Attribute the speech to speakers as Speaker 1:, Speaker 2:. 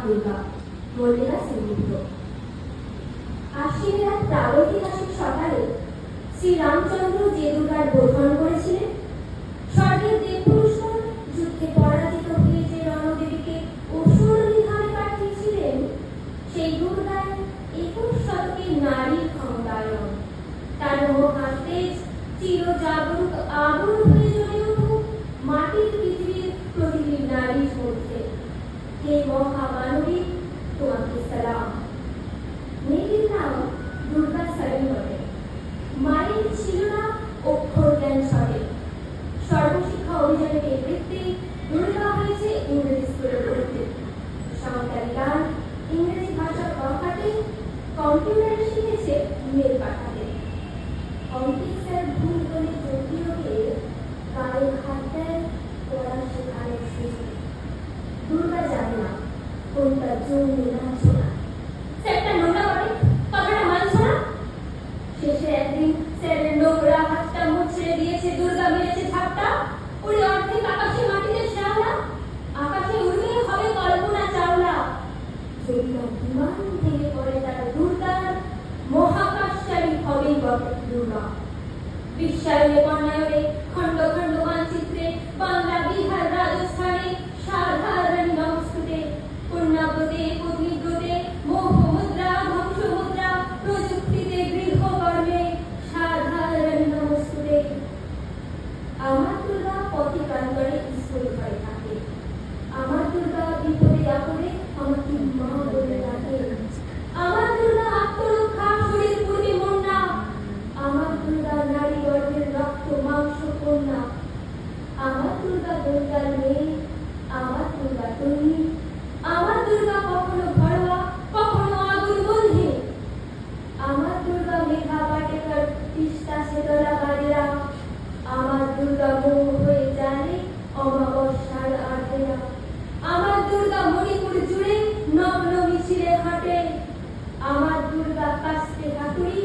Speaker 1: দুর্গা, মল্লিকা সেনগুপ্ত। আশ্বিনের এক প্রাগৈতিহাসিক সকালে শ্রীরামচন্দ্র যে দুর্গার বোধন করেছিলেন, স্বর্গের দেবপুরুষগণ যুদ্ধে পরাজিত হয়ে যে রণদেবীকে অসুরনিধানে পাঠিয়েছিলেন, সেই দুর্গার 21 শতকের নারীর ক্ষমতায়ন, তার মহাতেজ চিরজাগরুক আগুন হয়ে জ্বলে উঠুক মাটির পৃথিবীর প্রতিটি নারীর মধ্যে। হে মহামানবী, তোমাকে সালাম। মেয়েটির নাম দুর্গা সারি বটে। মায়ের ছিল না অক্ষর জ্ঞান সঠিক। সর্বশিক্ষা অভিযানের নেতৃত্বে দুর্গা হয়েছে ইংরেজি স্কুলে পড়তে। সাঁওতালি গান, ইংরেজি ভাষা পাঠাতে, কম্পিউটারে শিখেছে ইমেল পাঠাতে। অঙ্কিত স্যার ভুল করে যদিওকে গায়ে হাত দেয়, পড়া শেখানোর সুযোগ। দুর্গা জানে না কোনটা জমি নাচো না। স্যারটা নোংরা বটে, কথাটা মানছো না। শেষে একদিন স্যারের নোংরা হাতটা মুছড়ে দিয়েছে দুর্গা, মেরেছে ঝাপটা। ওরে অর্ধেক আকাশে মাটিতে শ্যাওলা, আকাশে উড়বে হবে কল্পনা চাওলা। যদি না বিমান ভেঙে পড়ে তার দুর্গার, মহাকাশচারী হবেই বটে দুর্গা। বিশ্বায়নে বর্ণায়নে খণ্ড খণ্ড মানচিত্রে বাংলা, বিহার, রাজস্থানে সাধারণ নমস্তুতে, কন্যাব্রতে, পত্নীব্রতে, মোহমুদ্রা, ধ্বংসমুদ্রা, প্রযুক্তিতে, গৃহকর্মে সাধারণ নমস্তুতে। আমার দুর্গা পথে প্রান্তরে স্কুল ঘরে থাকে। আমার দুর্গা বিপদে আপদে আমাকে মা বলে ডাকে। আমার দুর্গা আত্মরক্ষা, শরীর পূর্বে মন্না। আমার দুর্গা নারী গর্ভের রক্ত মাংস কন্যা। আমার দুর্গা দুর্গার মেয়ে, আমার দুর্গা তন্নি। আমার দুর্গা কখনো ঘরোয়া, কখনো আগুন বন্ধে। আমার দুর্গা মেঘা পাটেকর, তিস্তা সেতলা বাজেরা। আমার দুর্গা মোহ হয়ে জানে অমাবস্যার আধেরা। আমার দুর্গা মণিপুর জুড়ে নগ্ন মিছিলে হাঁটে। আমার দুর্গা কাস্তে হাতুড়ি